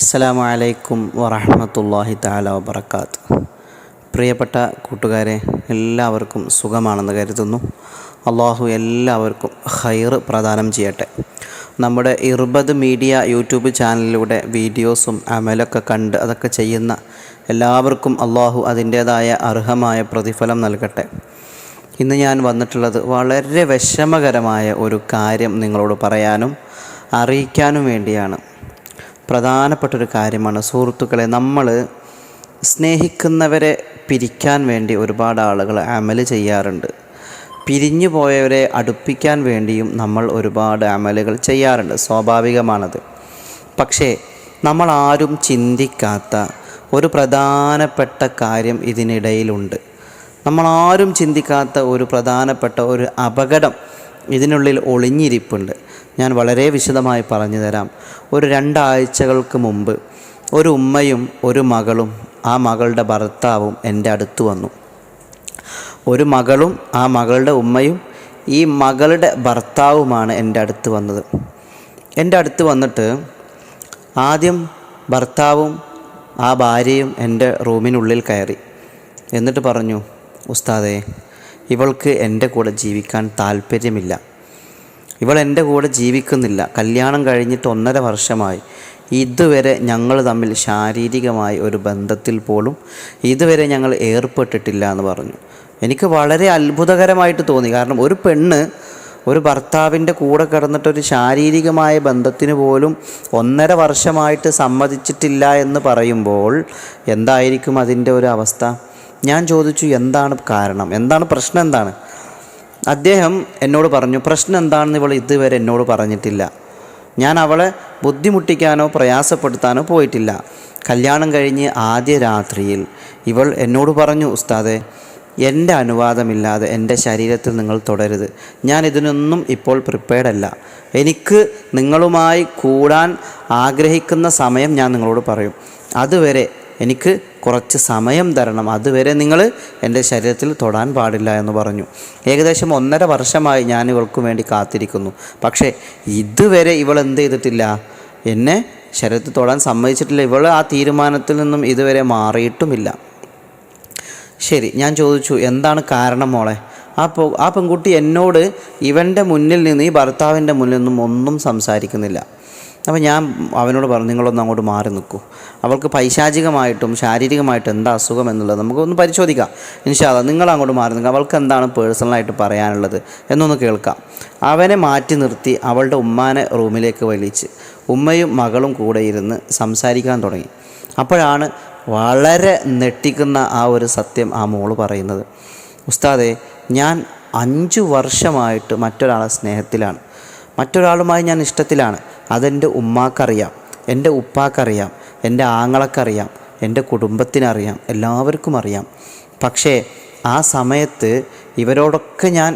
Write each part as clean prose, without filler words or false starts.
അസ്സലാമു അലൈക്കും വറഹ്മത്തുള്ളാഹി തആല വബറകാത്ത്. പ്രിയപ്പെട്ട കൂട്ടുകാരെ, എല്ലാവർക്കും സുഖമാണെന്ന് കരുതുന്നു. അള്ളാഹു എല്ലാവർക്കും ഖൈർ പ്രദാനം ചെയ്യട്ടെ. നമ്മുടെ ഇർബദ് മീഡിയ യൂട്യൂബ് ചാനലിലൂടെ വീഡിയോസും അമലൊക്കെ കണ്ട് അതൊക്കെ ചെയ്യുന്ന എല്ലാവർക്കും അള്ളാഹു അതിൻ്റേതായ അർഹമായ പ്രതിഫലം നൽകട്ടെ. ഇന്ന് ഞാൻ വന്നിട്ടുള്ളത് വളരെ വിഷമകരമായ ഒരു കാര്യം നിങ്ങളോട് പറയാനും അറിയിക്കാനും വേണ്ടിയാണ്. പ്രധാനപ്പെട്ടൊരു കാര്യമാണ് സുഹൃത്തുക്കളെ. നമ്മൾ സ്നേഹിക്കുന്നവരെ പിരിക്കാൻ വേണ്ടി ഒരുപാട് ആളുകൾ അമല് ചെയ്യാറുണ്ട്. പിരിഞ്ഞു പോയവരെ അടുപ്പിക്കാൻ വേണ്ടിയും നമ്മൾ ഒരുപാട് അമലുകൾ ചെയ്യാറുണ്ട്. സ്വാഭാവികമാണത്. പക്ഷേ നമ്മൾ ആരും ചിന്തിക്കാത്ത ഒരു പ്രധാനപ്പെട്ട കാര്യം ഇതിനിടയിലുണ്ട്. നമ്മളാരും ചിന്തിക്കാത്ത ഒരു പ്രധാനപ്പെട്ട ഒരു അപകടം ഇതിനുള്ളിൽ ഒളിഞ്ഞിരിപ്പുണ്ട്. ഞാൻ വളരെ വിശദമായി പറഞ്ഞു തരാം. ഒരു 2 ആഴ്ചകൾക്ക് മുമ്പ് ഒരു ഉമ്മയും ഒരു മകളും ആ മകളുടെ ഭർത്താവും എൻ്റെ അടുത്ത് വന്നു. ഒരു മകളും ആ മകളുടെ ഉമ്മയും ഈ മകളുടെ ഭർത്താവുമാണ് എൻ്റെ അടുത്ത് വന്നത്. എൻ്റെ അടുത്ത് വന്നിട്ട് ആദ്യം ഭർത്താവും ആ ഭാര്യയും എൻ്റെ റൂമിനുള്ളിൽ കയറി. എന്നിട്ട് പറഞ്ഞു, ഉസ്താദേ, ഇവൾക്ക് എൻ്റെ കൂടെ ജീവിക്കാൻ താല്പര്യമില്ല. ഇവൾ എൻ്റെ കൂടെ ജീവിക്കുന്നില്ല. കല്യാണം കഴിഞ്ഞിട്ട് 1.5 വർഷമായി. ഇതുവരെ ഞങ്ങൾ തമ്മിൽ ശാരീരികമായി ഒരു ബന്ധത്തിൽ പോലും ഇതുവരെ ഞങ്ങൾ ഏർപ്പെട്ടിട്ടില്ല എന്ന് പറഞ്ഞു. എനിക്ക് വളരെ അത്ഭുതകരമായിട്ട് തോന്നി. കാരണം ഒരു പെണ്ണ് ഒരു ഭർത്താവിൻ്റെ കൂടെ കിടന്നിട്ടൊരു ശാരീരികമായ ബന്ധത്തിന് പോലും 1.5 വർഷമായിട്ട് സമ്മതിച്ചിട്ടില്ല എന്ന് പറയുമ്പോൾ എന്തായിരിക്കും അതിൻ്റെ ഒരു അവസ്ഥ? ഞാൻ ചോദിച്ചു, എന്താണ് കാരണം, എന്താണ് പ്രശ്നം, എന്താണ്? അദ്ദേഹം എന്നോട് പറഞ്ഞു, പ്രശ്നം എന്താണെന്ന് ഇവൾ ഇതുവരെ എന്നോട് പറഞ്ഞിട്ടില്ല. ഞാൻ അവളെ ബുദ്ധിമുട്ടിക്കാനോ പ്രയാസപ്പെടുത്താനോ പോയിട്ടില്ല. കല്യാണം കഴിഞ്ഞ് ആദ്യ രാത്രിയിൽ ഇവൾ എന്നോട് പറഞ്ഞു, ഉസ്താദേ, എൻ്റെ അനുവാദമില്ലാതെ എൻ്റെ ശരീരത്തിൽ നിങ്ങൾ തുടരുത്. ഞാൻ ഇതിനൊന്നും ഇപ്പോൾ പ്രിപ്പയർഡ് അല്ല. എനിക്ക് നിങ്ങളുമായി കൂടാൻ ആഗ്രഹിക്കുന്ന സമയം ഞാൻ നിങ്ങളോട് പറയും. അതുവരെ എനിക്ക് കുറച്ച് സമയം തരണം. അതുവരെ നിങ്ങൾ എൻ്റെ ശരീരത്തിൽ തൊടാൻ പാടില്ല എന്ന് പറഞ്ഞു. ഏകദേശം 1.5 വർഷമായി ഞാൻ ഇവൾക്ക് വേണ്ടി കാത്തിരിക്കുന്നു. പക്ഷേ ഇതുവരെ ഇവൾ എന്ത് ചെയ്തിട്ടില്ല? എന്നെ ശരീരത്തിൽ തൊടാൻ സമ്മതിച്ചിട്ടില്ല. ഇവൾ ആ തീരുമാനത്തിൽ നിന്നും ഇതുവരെ മാറിയിട്ടുമില്ല. ശരി, ഞാൻ ചോദിച്ചു, എന്താണ് കാരണം മോളെ? ആ പെൺകുട്ടി എന്നോട് ഇവൻ്റെ മുന്നിൽ നിന്ന്, ഈ ഭർത്താവിൻ്റെ മുന്നിൽ നിന്നും ഒന്നും സംസാരിക്കുന്നില്ല. അപ്പോൾ ഞാൻ അവനോട് പറഞ്ഞു, നിങ്ങളൊന്ന് അങ്ങോട്ട് മാറി നിൽക്കൂ. അവൾക്ക് പൈശാചികമായിട്ടും ശാരീരികമായിട്ടും എന്താ അസുഖം എന്നുള്ളത് നമുക്കൊന്ന് പരിശോധിക്കാം. ഇൻഷാ അല്ലാഹ് നിങ്ങൾ അങ്ങോട്ട് മാറി നിൽക്കുക. അവൾക്ക് എന്താണ് പേഴ്സണലായിട്ട് പറയാനുള്ളത് എന്നൊന്ന് കേൾക്കാം. അവനെ മാറ്റി നിർത്തി അവളുടെ ഉമ്മാനെ റൂമിലേക്ക് വലിച്ച് ഉമ്മയും മകളും കൂടെ ഇരുന്ന് സംസാരിക്കാൻ തുടങ്ങി. അപ്പോഴാണ് വളരെ ഞെട്ടിക്കുന്ന ആ ഒരു സത്യം ആ മോള് പറയുന്നത്. ഉസ്താദേ, ഞാൻ 5 വർഷമായിട്ട് മറ്റൊരാളെ സ്നേഹത്തിലാണ്, മറ്റൊരാളുമായി ഞാൻ ഇഷ്ടത്തിലാണ്. അതെൻ്റെ ഉമ്മാക്കറിയാം, എൻ്റെ ഉപ്പാക്കറിയാം, എൻ്റെ ആങ്ങളക്കറിയാം, എൻ്റെ കുടുംബത്തിനറിയാം, എല്ലാവർക്കും അറിയാം. പക്ഷേ ആ സമയത്ത് ഇവരോടൊക്കെ ഞാൻ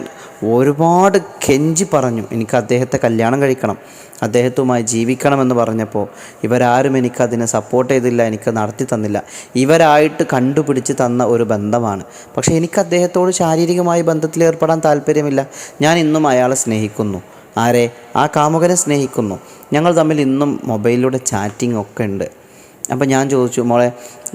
ഒരുപാട് കെഞ്ചി പറഞ്ഞു, എനിക്ക് അദ്ദേഹത്തെ കല്യാണം കഴിക്കണം, അദ്ദേഹത്തുമായി ജീവിക്കണമെന്ന് പറഞ്ഞപ്പോൾ ഇവരാരും എനിക്കതിനെ സപ്പോർട്ട് ചെയ്തില്ല, എനിക്ക് നടത്തി തന്നില്ല. ഇവരായിട്ട് കണ്ടുപിടിച്ച് തന്ന ഒരു ബന്ധമാണ്. പക്ഷേ എനിക്ക് അദ്ദേഹത്തോട് ശാരീരികമായി ബന്ധത്തിലേർപ്പെടാൻ താല്പര്യമില്ല. ഞാൻ ഇന്നും അയാളെ സ്നേഹിക്കുന്നു. ആരെ? ആ കാമുകനെ സ്നേഹിക്കുന്നു. ഞങ്ങൾ തമ്മിൽ ഇന്നും മൊബൈലിലൂടെ ചാറ്റിംഗ് ഒക്കെ ഉണ്ട്. അപ്പോൾ ഞാൻ ചോദിച്ചു, മോളെ,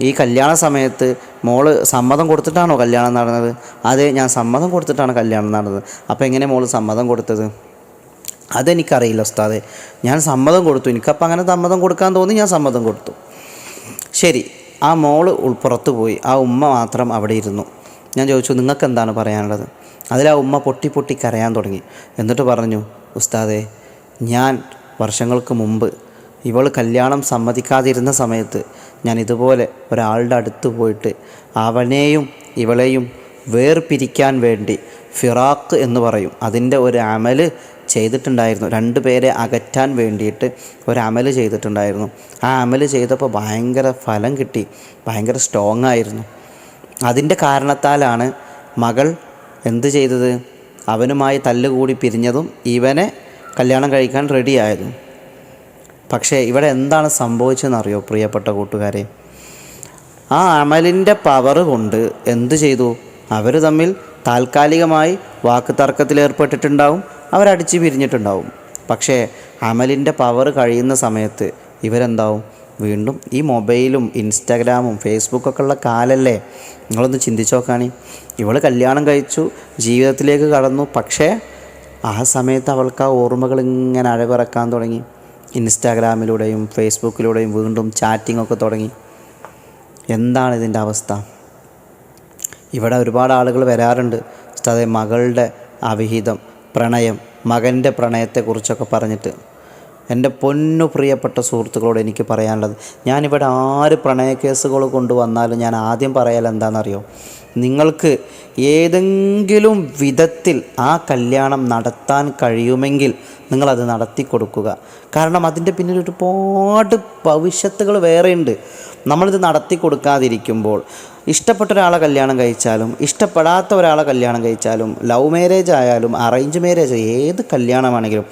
ഈ കല്യാണ സമയത്ത് മോള് സമ്മതം കൊടുത്തിട്ടാണോ കല്യാണം നടന്നത്? അതെ, ഞാൻ സമ്മതം കൊടുത്തിട്ടാണ് കല്യാണം നടന്നത്. അപ്പോൾ എങ്ങനെ മോള് സമ്മതം കൊടുത്തത്? അതെനിക്കറിയില്ല ഉസ്താദേ, ഞാൻ സമ്മതം കൊടുത്തു. എനിക്കപ്പോൾ അങ്ങനെ സമ്മതം കൊടുക്കാൻ തോന്നി, ഞാൻ സമ്മതം കൊടുത്തു. ശരി, ആ മോള് പുറത്തു പോയി. ആ ഉമ്മ മാത്രം അവിടെ ഇരുന്നു. ഞാൻ ചോദിച്ചു, നിങ്ങൾക്ക് എന്താണ് പറയാനുള്ളത്? അതിൽ ആ ഉമ്മ പൊട്ടി കരയാൻ തുടങ്ങി. എന്നിട്ട് പറഞ്ഞു, ഉസ്താദേ, ഞാൻ വർഷങ്ങൾക്ക് മുമ്പ് ഇവൾ കല്യാണം സമ്മതിക്കാതിരുന്ന സമയത്ത് ഞാൻ ഇതുപോലെ ഒരാളുടെ അടുത്ത് പോയിട്ട് അവനെയും ഇവളെയും വേർപിരിക്കാൻ വേണ്ടി ഫിറാഖ് എന്ന് പറയും, അതിൻ്റെ ഒരു അമല് ചെയ്തിട്ടുണ്ടായിരുന്നു. 2 പേരെ അകറ്റാൻ വേണ്ടിയിട്ട് ഒരു അമല് ചെയ്തിട്ടുണ്ടായിരുന്നു. ആ അമല് ചെയ്തപ്പോൾ ഭയങ്കര ഫലം കിട്ടി, ഭയങ്കര സ്ട്രോങ് ആയിരുന്നു. അതിൻ്റെ കാരണത്താലാണ് മകൾ എന്ത് ചെയ്തത്? അവനുമായി തല്ലുകൂടി പിരിഞ്ഞതും ഇവനെ കല്യാണം കഴിക്കാൻ റെഡിയായതും. പക്ഷേ ഇവിടെ എന്താണ് സംഭവിച്ചതെന്നറിയോ പ്രിയപ്പെട്ട കൂട്ടുകാരെ? ആ അമലിൻ്റെ പവർ കൊണ്ട് എന്ത് ചെയ്തു? അവർ തമ്മിൽ താൽക്കാലികമായി വാക്ക് തർക്കത്തിലേർപ്പെട്ടിട്ടുണ്ടാവും, അവരടിച്ച് പിരിഞ്ഞിട്ടുണ്ടാവും. പക്ഷേ അമലിൻ്റെ പവർ കഴിയുന്ന സമയത്ത് ഇവരെന്താവും? വീണ്ടും ഈ മൊബൈലും ഇൻസ്റ്റാഗ്രാമും ഫേസ്ബുക്കൊക്കെ ഉള്ള കാലല്ലേ. നിങ്ങളൊന്ന് ചിന്തിച്ച് നോക്കുകയാണ്. ഇവൾ കല്യാണം കഴിച്ചു, ജീവിതത്തിലേക്ക് കടന്നു. പക്ഷേ ആ സമയത്ത് അവൾക്ക് ആ ഓർമ്മകൾ ഇങ്ങനെ അഴവിറക്കാൻ തുടങ്ങി. ഇൻസ്റ്റാഗ്രാമിലൂടെയും ഫേസ്ബുക്കിലൂടെയും വീണ്ടും ചാറ്റിങ്ങൊക്കെ തുടങ്ങി. എന്താണ് ഇതിൻ്റെ അവസ്ഥ? ഇവിടെ ഒരുപാട് ആളുകൾ വരാറുണ്ട്. ഉസ്താദേ, മകളുടെ അവിഹിതം, പ്രണയം, മകൻ്റെ പ്രണയത്തെക്കുറിച്ചൊക്കെ പറഞ്ഞിട്ട്. എൻ്റെ പൊന്നു പ്രിയപ്പെട്ട സുഹൃത്തുക്കളോട് എനിക്ക് പറയാനുള്ളത്, ഞാനിവിടെ ആര് പ്രണയ കേസുകൾ കൊണ്ടുവന്നാലും ഞാൻ ആദ്യം പറയാൻ എന്താണെന്നറിയോ? നിങ്ങൾക്ക് ഏതെങ്കിലും വിധത്തിൽ ആ കല്യാണം നടത്താൻ കഴിയുമെങ്കിൽ നിങ്ങളത് നടത്തി കൊടുക്കുക. കാരണം അതിൻ്റെ പിന്നിൽ ഒരുപാട് ഭവിഷ്യത്തുകൾ വേറെയുണ്ട്. നമ്മളിത് നടത്തി കൊടുക്കാതിരിക്കുമ്പോൾ ഇഷ്ടപ്പെട്ട ഒരാളെ കല്യാണം കഴിച്ചാലും ഇഷ്ടപ്പെടാത്ത ഒരാളെ കല്യാണം കഴിച്ചാലും ലവ് മാരേജ് ആയാലും അറേഞ്ച് മാരേജ്, ഏത് കല്യാണമാണെങ്കിലും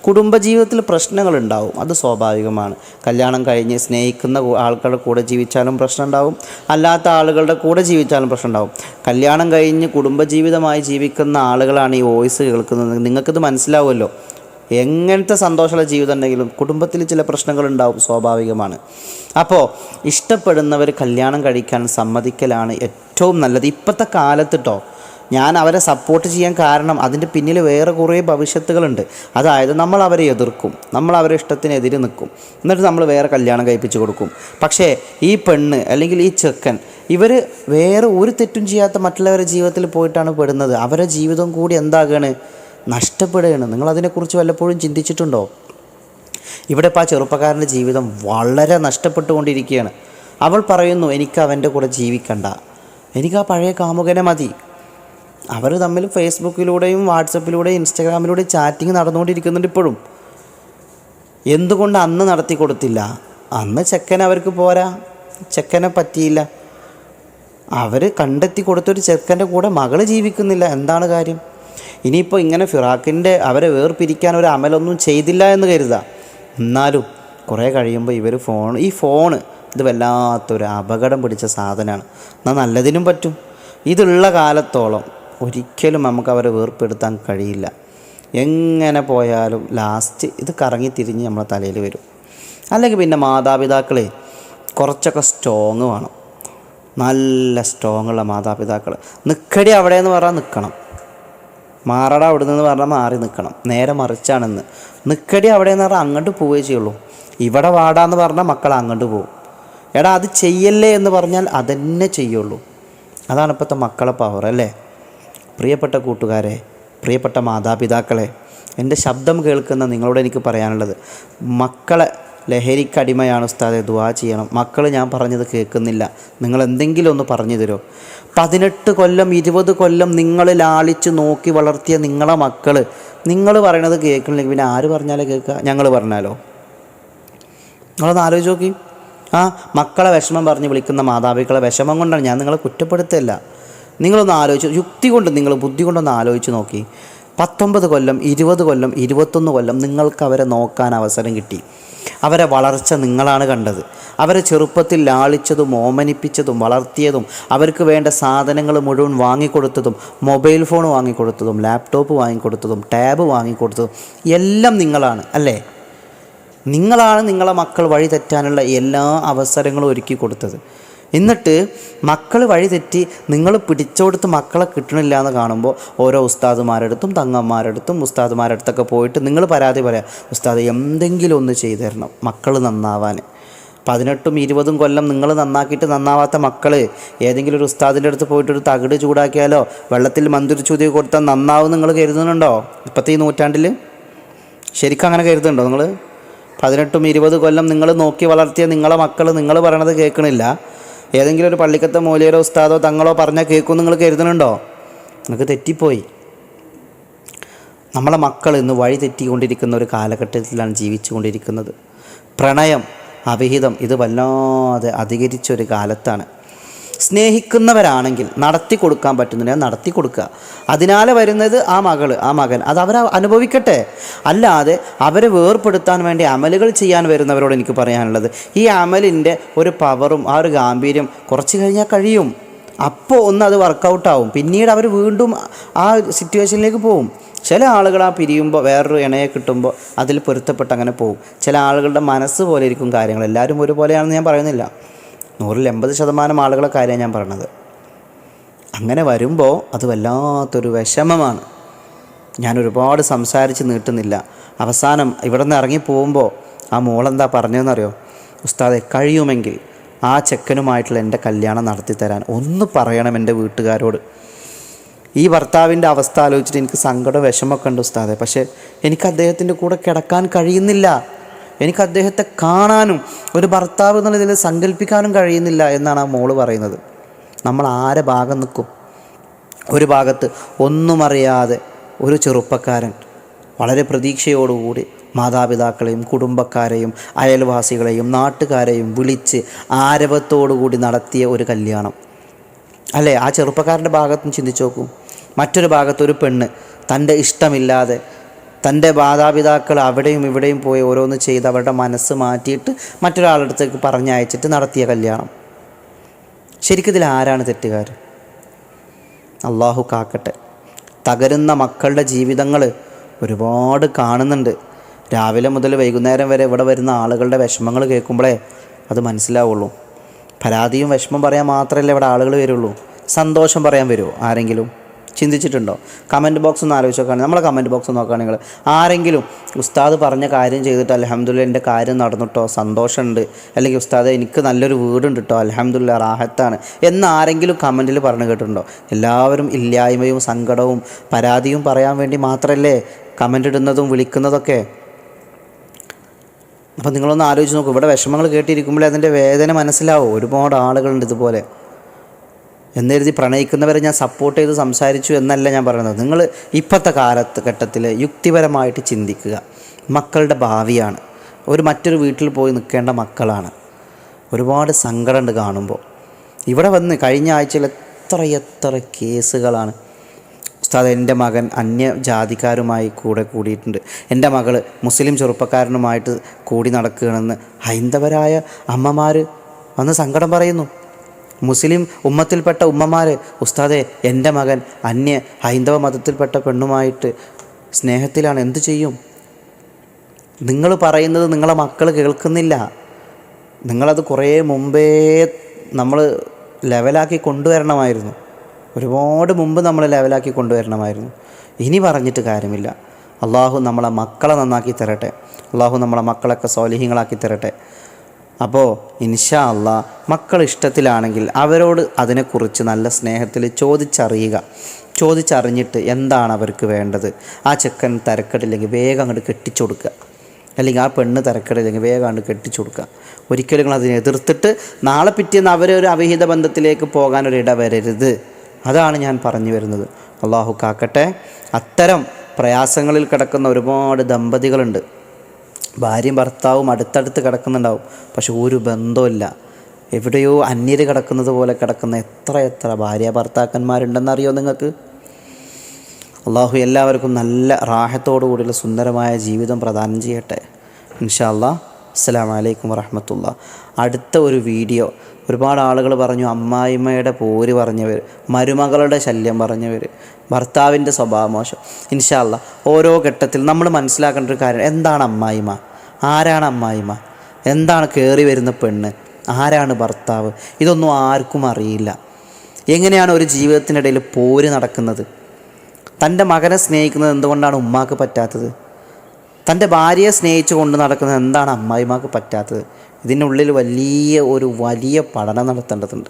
കുടുംബജീവിതത്തിൽ പ്രശ്നങ്ങളുണ്ടാവും. അത് സ്വാഭാവികമാണ്. കല്യാണം കഴിഞ്ഞ് സ്നേഹിക്കുന്ന ആളുകളുടെ കൂടെ ജീവിച്ചാലും പ്രശ്നം ഉണ്ടാവും, അല്ലാത്ത ആളുകളുടെ കൂടെ ജീവിച്ചാലും പ്രശ്നം ഉണ്ടാവും. കല്യാണം കഴിഞ്ഞ് കുടുംബജീവിതമായി ജീവിക്കുന്ന ആളുകളാണ് ഈ വോയിസ് കേൾക്കുന്നത്. നിങ്ങൾക്കിത് മനസ്സിലാവുമല്ലോ. എങ്ങനത്തെ സന്തോഷമുള്ള ജീവിതം ഉണ്ടെങ്കിലും കുടുംബത്തിൽ ചില പ്രശ്നങ്ങളുണ്ടാവും, സ്വാഭാവികമാണ്. അപ്പോൾ ഇഷ്ടപ്പെടുന്നവർ കല്യാണം കഴിക്കാൻ സമ്മതിക്കലാണ് ഏറ്റവും നല്ലത് ഇപ്പോഴത്തെ കാലത്തിട്ടോ. ഞാൻ അവരെ സപ്പോർട്ട് ചെയ്യാൻ കാരണം അതിൻ്റെ പിന്നിൽ വേറെ കുറേ ഭവിഷ്യത്തുകളുണ്ട്. അതായത് നമ്മൾ അവരെ എതിർക്കും, നമ്മൾ അവരെ ഇഷ്ടത്തിനെതിരെ നിൽക്കും, എന്നിട്ട് നമ്മൾ വേറെ കല്യാണം കഴിപ്പിച്ച് കൊടുക്കും. പക്ഷേ ഈ പെണ്ണ് അല്ലെങ്കിൽ ഈ ചെക്കൻ, ഇവർ വേറെ ഒരു തെറ്റും ചെയ്യാത്ത മറ്റുള്ളവരുടെ ജീവിതത്തിൽ പോയിട്ടാണ് പെടുന്നത്. അവരുടെ ജീവിതം കൂടി എന്താകുകയാണ്? നഷ്ടപ്പെടുകയാണ്. നിങ്ങളതിനെക്കുറിച്ച് വല്ലപ്പോഴും ചിന്തിച്ചിട്ടുണ്ടോ? ഇവിടെ ഇപ്പോൾ ആ ചെറുപ്പക്കാരൻ്റെ ജീവിതം വളരെ നഷ്ടപ്പെട്ടുകൊണ്ടിരിക്കുകയാണ്. അവൾ പറയുന്നു, എനിക്ക് അവൻ്റെ കൂടെ ജീവിക്കണ്ട, എനിക്ക് ആ പഴയ കാമുകനെ മതി. അവർ തമ്മിൽ ഫേസ്ബുക്കിലൂടെയും വാട്സപ്പിലൂടെയും ഇൻസ്റ്റാഗ്രാമിലൂടെയും ചാറ്റിങ് നടന്നുകൊണ്ടിരിക്കുന്നുണ്ട് ഇപ്പോഴും. എന്തുകൊണ്ട് അന്ന് നടത്തി കൊടുത്തില്ല? അന്ന് ചെക്കൻ അവർക്ക് പോരാ, ചെക്കനെ പറ്റിയില്ല. അവർ കണ്ടെത്തി കൊടുത്തൊരു ചെക്കൻ്റെ കൂടെ മകൾ ജീവിക്കുന്നില്ല. എന്താണ് കാര്യം? ഇനിയിപ്പോൾ ഇങ്ങനെ ഫിറാഖിൻ്റെ അവരെ വേർപിരിക്കാൻ ഒരു അമലൊന്നും ചെയ്തില്ല എന്ന് കരുതാം. എന്നാലും കുറേ കഴിയുമ്പോൾ ഇവർ ഈ ഫോണ് ഇത് വല്ലാത്തൊരു അപകടം പിടിച്ച സാധനമാണ്. എന്നാൽ നല്ലതിനും പറ്റും. ഇതുള്ള കാലത്തോളം ഒരിക്കലും നമുക്ക് അവരെ വേർപ്പെടുത്താൻ കഴിയില്ല. എങ്ങനെ പോയാലും ലാസ്റ്റ് ഇത് കറങ്ങി തിരിഞ്ഞ് നമ്മളെ തലയിൽ വരും. അല്ലെങ്കിൽ പിന്നെ മാതാപിതാക്കളെ കുറച്ചൊക്കെ സ്ട്രോങ് വേണം. നല്ല സ്ട്രോങ്ങുള്ള മാതാപിതാക്കൾ. നിൽക്കടി അവിടെ എന്ന് പറഞ്ഞാൽ നിൽക്കണം, മാറട അവിടെ നിന്ന് പറഞ്ഞാൽ മാറി നിൽക്കണം. നേരെ മറിച്ചാണെന്ന്, നിൽക്കടി അവിടെ എന്ന് പറഞ്ഞാൽ അങ്ങോട്ട് പോവുകയേ ചെയ്യുള്ളൂ. ഇവിടെ വാടാന്ന് പറഞ്ഞാൽ മക്കൾ അങ്ങോട്ട് പോകും. എടാ അത് ചെയ്യല്ലേ എന്ന് പറഞ്ഞാൽ അതെന്നെ ചെയ്യുള്ളൂ. അതാണ് ഇപ്പോഴത്തെ മക്കളെ പവർ അല്ലേ? പ്രിയപ്പെട്ട കൂട്ടുകാരെ, പ്രിയപ്പെട്ട മാതാപിതാക്കളെ, എൻ്റെ ശബ്ദം കേൾക്കുന്ന നിങ്ങളോട് എനിക്ക് പറയാനുള്ളത്, മക്കളെ ലഹരിക്കടിമയാണ് ഉസ്താദെ, ദുആ ചെയ്യണം. മക്കൾ ഞാൻ പറഞ്ഞത് കേൾക്കുന്നില്ല, നിങ്ങൾ എന്തെങ്കിലും ഒന്ന് പറഞ്ഞു തരുമോ? 18 കൊല്ലം 20 കൊല്ലം നിങ്ങൾ ലാളിച്ച് നോക്കി വളർത്തിയ നിങ്ങളെ മക്കൾ നിങ്ങൾ പറയണത് കേൾക്കണില്ലെങ്കിൽ പിന്നെ ആര് പറഞ്ഞാലേ കേൾക്കുക? ഞങ്ങൾ പറഞ്ഞാലോ? നിങ്ങളൊന്ന് ആലോചിച്ച് നോക്കി. മക്കളെ വിഷമം പറഞ്ഞ് വിളിക്കുന്ന മാതാപിതാക്കളെ വിഷമം കൊണ്ടാണ്, ഞാൻ നിങ്ങളെ കുറ്റപ്പെടുത്തല്ല. നിങ്ങളൊന്ന് ആലോചിച്ച്, യുക്തി കൊണ്ട് നിങ്ങൾ ബുദ്ധി കൊണ്ടൊന്ന് ആലോചിച്ച് നോക്കി. 19 കൊല്ലം 20 കൊല്ലം 21 കൊല്ലം നിങ്ങൾക്ക് അവരെ നോക്കാൻ അവസരം കിട്ടി. അവരെ വളർച്ച നിങ്ങളാണ് കണ്ടത്. അവരെ ചെറുപ്പത്തിൽ ലാളിച്ചതും ഓമനിപ്പിച്ചതും വളർത്തിയതും അവർക്ക് വേണ്ട സാധനങ്ങൾ മുഴുവൻ വാങ്ങിക്കൊടുത്തതും മൊബൈൽ ഫോൺ വാങ്ങിക്കൊടുത്തതും ലാപ്ടോപ്പ് വാങ്ങിക്കൊടുത്തതും ടാബ് വാങ്ങിക്കൊടുത്തതും എല്ലാം നിങ്ങളാണ് അല്ലേ? നിങ്ങളാണ് നിങ്ങളെ മക്കൾ വഴി തെറ്റാനുള്ള എല്ലാ അവസരങ്ങളും ഒരുക്കി കൊടുത്തത്. എന്നിട്ട് മക്കൾ വഴി തെറ്റി നിങ്ങൾ പിടിച്ചോടുത്ത് മക്കളെ കിട്ടണില്ല എന്ന് കാണുമ്പോൾ ഓരോ ഉസ്താദുമാരടുത്തും തങ്ങന്മാരടുത്തും ഉസ്താദുമാരടുത്തൊക്കെ പോയിട്ട് നിങ്ങൾ പരാതി പറയാം, ഉസ്താദ് എന്തെങ്കിലും ഒന്ന് ചെയ്തു തരണം മക്കൾ നന്നാവാൻ. 18ഉം 20ഉം കൊല്ലം നിങ്ങൾ നന്നാക്കിയിട്ട് നന്നാവാത്ത മക്കൾ ഏതെങ്കിലും ഒരു ഉസ്താദിൻ്റെ അടുത്ത് പോയിട്ടൊരു തകിട് ചൂടാക്കിയാലോ വെള്ളത്തിൽ മന്തിരിച്ചൂതി കൊടുത്താൽ നന്നാവും നിങ്ങൾ കരുതുന്നുണ്ടോ? ഇപ്പോഴത്തെ ഈ നൂറ്റാണ്ടിൽ ശരിക്കും അങ്ങനെ കരുതുന്നുണ്ടോ നിങ്ങൾ? 18ഉം 20 കൊല്ലം നിങ്ങൾ നോക്കി വളർത്തിയ നിങ്ങളെ മക്കൾ നിങ്ങൾ പറയണത് കേൾക്കണില്ല, ഏതെങ്കിലും ഒരു പള്ളിക്കത്തെ മൗലിയരോ ഉസ്താദോ തങ്ങളോ പറഞ്ഞാൽ കേൾക്കും നിങ്ങൾ കരുതുന്നുണ്ടോ? നിങ്ങൾക്ക് തെറ്റിപ്പോയി. നമ്മളെ മക്കൾ ഇന്ന് വഴി തെറ്റിക്കൊണ്ടിരിക്കുന്ന ഒരു കാലഘട്ടത്തിലാണ് ജീവിച്ചു കൊണ്ടിരിക്കുന്നത്. പ്രണയം, അവിഹിതം ഇത് വല്ലാതെ അധികരിച്ചൊരു കാലത്താണ്. സ്നേഹിക്കുന്നവരാണെങ്കിൽ നടത്തി കൊടുക്കാൻ പറ്റുന്നില്ല, നടത്തി കൊടുക്കുക. അതിനാലെ വരുന്നത് ആ മകൾ ആ മകൻ അത് അവർ അനുഭവിക്കട്ടെ. അല്ലാതെ അവരെ വേർപ്പെടുത്താൻ വേണ്ടി അമലുകൾ ചെയ്യാൻ വരുന്നവരോട് എനിക്ക് പറയാനുള്ളത്, ഈ അമലിൻ്റെ ഒരു പവറും ആ ഒരു ഗാംഭീര്യം കുറച്ച് കഴിഞ്ഞാൽ കഴിയും. അപ്പോൾ ഒന്ന് അത് വർക്കൗട്ടാവും, പിന്നീട് അവർ വീണ്ടും ആ സിറ്റുവേഷനിലേക്ക് പോകും. ചില ആളുകൾ ആ പിരിയുമ്പോൾ വേറൊരു ഇണയെ കിട്ടുമ്പോൾ അതിൽ പൊരുത്തപ്പെട്ട് അങ്ങനെ പോകും. ചില ആളുകളുടെ മനസ്സ് പോലെ ഇരിക്കും കാര്യങ്ങൾ. എല്ലാവരും ഒരുപോലെയാണെന്ന് ഞാൻ പറയുന്നില്ല. 180% ആളുകളെ കാര്യമാണ് ഞാൻ പറയണത്. അങ്ങനെ വരുമ്പോൾ അത് വല്ലാത്തൊരു വിഷമമാണ്. ഞാൻ ഒരുപാട് സംസാരിച്ച് നീട്ടുന്നില്ല. അവസാനം ഇവിടെ നിന്ന് ഇറങ്ങി പോകുമ്പോൾ ആ മോളെന്താ പറഞ്ഞതെന്നറിയോ? ഉസ്താദെ, കഴിയുമെങ്കിൽ ആ ചെക്കനുമായിട്ടുള്ള എൻ്റെ കല്യാണം നടത്തിത്തരാൻ ഒന്ന് പറയണം എൻ്റെ വീട്ടുകാരോട്. ഈ ഭർത്താവിൻ്റെ അവസ്ഥ ആലോചിച്ചിട്ട് എനിക്ക് സങ്കടം വിഷമമൊക്കെ ഉണ്ട് ഉസ്താദെ. പക്ഷേ എനിക്ക് അദ്ദേഹത്തിൻ്റെ കൂടെ കിടക്കാൻ കഴിയുന്നില്ല. എനിക്ക് അദ്ദേഹത്തെ കാണാനും ഒരു ഭർത്താവ് എന്നുള്ള ഇതിൽ സങ്കല്പിക്കാനും കഴിയുന്നില്ല എന്നാണ് ആ മോള് പറയുന്നത്. നമ്മൾ ആരെ ഭാഗം നിൽക്കും? ഒരു ഭാഗത്ത് ഒന്നും അറിയാതെ ഒരു ചെറുപ്പക്കാരൻ വളരെ പ്രതീക്ഷയോടുകൂടി മാതാപിതാക്കളെയും കുടുംബക്കാരെയും അയൽവാസികളെയും നാട്ടുകാരെയും വിളിച്ച് ആരവത്തോടുകൂടി നടത്തിയ ഒരു കല്യാണം അല്ലേ? ആ ചെറുപ്പക്കാരൻ്റെ ഭാഗത്തും ചിന്തിച്ച് നോക്കൂ. മറ്റൊരു ഭാഗത്ത് ഒരു പെണ്ണ് തൻ്റെ ഇഷ്ടമില്ലാതെ തൻ്റെ മാതാപിതാക്കൾ അവിടെയും ഇവിടെയും പോയി ഓരോന്ന് ചെയ്ത് അവരുടെ മനസ്സ് മാറ്റിയിട്ട് മറ്റൊരാളുടെ അടുത്തേക്ക് പറഞ്ഞയച്ചിട്ട് നടത്തിയ കല്യാണം. ശരിക്കും ഇതിൽ ആരാണ് തെറ്റുകാർ? അള്ളാഹു കാക്കട്ടെ. തകരുന്ന മക്കളുടെ ജീവിതങ്ങൾ ഒരുപാട് കാണുന്നുണ്ട്. രാവിലെ മുതൽ വൈകുന്നേരം വരെ ഇവിടെ വരുന്ന ആളുകളുടെ വിഷമങ്ങൾ കേൾക്കുമ്പോഴേ അത് മനസ്സിലാവുള്ളൂ. പരാതിയും വിഷമം പറയാൻ മാത്രമല്ല ഇവിടെ ആളുകൾ വരുള്ളൂ. സന്തോഷം പറയാൻ വരുമോ ആരെങ്കിലും? ചിന്തിച്ചിട്ടുണ്ടോ? കമൻറ്റ് ബോക്സ് ഒന്ന് ആലോചിച്ച് നോക്കുകയാണെങ്കിൽ, നമ്മളെ കമൻറ്റ് ബോക്സ് നോക്കുകയാണെങ്കിൽ ആരെങ്കിലും ഉസ്താദ് പറഞ്ഞ കാര്യം ചെയ്തിട്ട് അൽഹംദുലില്ലാ എൻ്റെ കാര്യം നടന്നിട്ടോ, സന്തോഷമുണ്ട്, അല്ലെങ്കിൽ ഉസ്താദ് എനിക്ക് നല്ലൊരു വീടുണ്ട് കേട്ടോ, അൽഹംദുലില്ലാ റാഹത്താണ് എന്ന് ആരെങ്കിലും കമൻറ്റിൽ പറഞ്ഞു കേട്ടിട്ടുണ്ടോ? എല്ലാവരും ഇല്ലായ്മയും സങ്കടവും പരാതിയും പറയാൻ വേണ്ടി മാത്രമല്ലേ കമൻ്റ് ഇടുന്നതും വിളിക്കുന്നതൊക്കെ. അപ്പോൾ നിങ്ങളൊന്ന് ആലോചിച്ച് നോക്കൂ. ഇവിടെ വിഷമങ്ങൾ കേട്ടിരിക്കുമ്പോഴേ അതിൻ്റെ വേദന മനസ്സിലാവും. ഒരുപാട് ആളുകളുണ്ട് ഇതുപോലെ. എന്നെഴുതി പ്രണയിക്കുന്നവരെ ഞാൻ സപ്പോർട്ട് ചെയ്ത് സംസാരിച്ചു എന്നല്ല ഞാൻ പറയുന്നത്. നിങ്ങൾ ഇപ്പോഴത്തെ കാലഘട്ടത്തിൽ യുക്തിപരമായിട്ട് ചിന്തിക്കുക. മക്കളുടെ ഭാവിയാണ്. മറ്റൊരു വീട്ടിൽ പോയി നിൽക്കേണ്ട മക്കളാണ്. ഒരുപാട് സങ്കടമുണ്ട് കാണുമ്പോൾ. ഇവിടെ വന്ന് കഴിഞ്ഞ ആഴ്ചയിൽ എത്ര കേസുകളാണ്. ഉസ്താദ്, എൻ്റെ മകൻ അന്യജാതിക്കാരുമായി കൂടിയിട്ടുണ്ട്, എൻ്റെ മകൾ മുസ്ലിം ചെറുപ്പക്കാരനുമായിട്ട് കൂടി നടക്കുകയാണെന്ന് ഹൈന്ദവരായ അമ്മമാർ വന്ന് സങ്കടം പറയുന്നു. മുസ്ലിം ഉമ്മത്തിൽപ്പെട്ട ഉമ്മമാർ, ഉസ്താദെ എൻ്റെ മകൻ ഹൈന്ദവ മതത്തിൽപ്പെട്ട പെണ്ണുമായിട്ട് സ്നേഹത്തിലാണ്, എന്തു ചെയ്യും? നിങ്ങൾ പറയുന്നത് നിങ്ങളെ മക്കൾ കേൾക്കുന്നില്ല. നിങ്ങളത് കുറേ മുമ്പേ നമ്മൾ ലെവലാക്കി കൊണ്ടുവരണമായിരുന്നു. ഒരുപാട് മുമ്പ് നമ്മൾ ലെവലാക്കി കൊണ്ടുവരണമായിരുന്നു. ഇനി പറഞ്ഞിട്ട് കാര്യമില്ല. അള്ളാഹു നമ്മളെ മക്കളെ നന്നാക്കി തരട്ടെ. അള്ളാഹു നമ്മളെ മക്കളൊക്കെ സ്വാലിഹീങ്ങളാക്കി തരട്ടെ. അപ്പോൾ ഇൻഷാ അള്ളാഹ് മക്കൾ ഇഷ്ടത്തിലാണെങ്കിൽ അവരോട് അതിനെക്കുറിച്ച് നല്ല സ്നേഹത്തിൽ ചോദിച്ചറിഞ്ഞിട്ട് എന്താണ് അവർക്ക് വേണ്ടത്. ആ ചെക്കൻ തരക്കെടില്ലെങ്കിൽ വേഗം അങ്ങോട്ട് കെട്ടിച്ചു കൊടുക്കുക, അല്ലെങ്കിൽ ആ പെണ്ണ് തരക്കെടില്ലെങ്കിൽ വേഗം അങ്ങോട്ട് കെട്ടിച്ചു കൊടുക്കുക. ഒരിക്കലും നിങ്ങൾ അതിനെ എതിർത്തിട്ട് നാളെ പിറ്റേന്ന് അവരൊരു അവിഹിത ബന്ധത്തിലേക്ക് പോകാനൊരിട വരരുത്. അതാണ് ഞാൻ പറഞ്ഞു വരുന്നത്. അള്ളാഹു കാക്കട്ടെ. അത്തരം പ്രയാസങ്ങളിൽ കിടക്കുന്ന ഒരുപാട് ദമ്പതികളുണ്ട്. ഭാര്യയും ഭർത്താവും അടുത്തടുത്ത് കിടക്കുന്നുണ്ടാവും, പക്ഷെ ഒരു ബന്ധമില്ല. എവിടെയോ അന്യര് കിടക്കുന്നത് പോലെ കിടക്കുന്ന എത്ര ഭാര്യ ഭർത്താക്കന്മാരുണ്ടെന്നറിയോ നിങ്ങൾക്ക്? അള്ളാഹു എല്ലാവർക്കും നല്ല റാഹത്തോടു കൂടിയുള്ള സുന്ദരമായ ജീവിതം പ്രദാനം ചെയ്യട്ടെ. ഇൻഷാ അല്ലാഹ്. അസ്സലാമു അലൈക്കും വറഹ്മത്തുള്ളാഹി. അടുത്ത ഒരു വീഡിയോ, ഒരുപാട് ആളുകൾ പറഞ്ഞു അമ്മായിമ്മയുടെ പോര് പറഞ്ഞവർ, മരുമകളുടെ ശല്യം പറഞ്ഞവർ, ഭർത്താവിൻ്റെ സ്വഭാവമോശം. ഇൻഷാ അല്ലാഹ് ഓരോ ഘട്ടത്തിൽ നമ്മൾ മനസ്സിലാക്കേണ്ട ഒരു കാര്യം, എന്താണ് അമ്മായിമ്മ, ആരാണ് അമ്മായിമ്മ, എന്താണ് കയറി വരുന്ന പെണ്ണ്, ആരാണ് ഭർത്താവ്, ഇതൊന്നും ആർക്കും അറിയില്ല. എങ്ങനെയാണ് ഒരു ജീവിതത്തിനിടയിൽ പോര് നടക്കുന്നത്? തൻ്റെ മകനെ സ്നേഹിക്കുന്നത് എന്തുകൊണ്ടാണ് ഉമ്മാക്ക് പറ്റാത്തത്? തൻ്റെ ഭാര്യയെ സ്നേഹിച്ചു കൊണ്ട് നടക്കുന്നത് എന്താണ് അമ്മായിമാർക്ക് പറ്റാത്തത്? ഇതിനുള്ളിൽ വലിയ പഠനം നടത്തേണ്ടതുണ്ട്.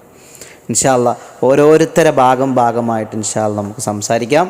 ഇൻഷാ അല്ലാഹ് ഓരോരുത്തരെ ഭാഗമായിട്ട് ഇൻഷാ അല്ലാഹ് നമുക്ക് സംസാരിക്കാം.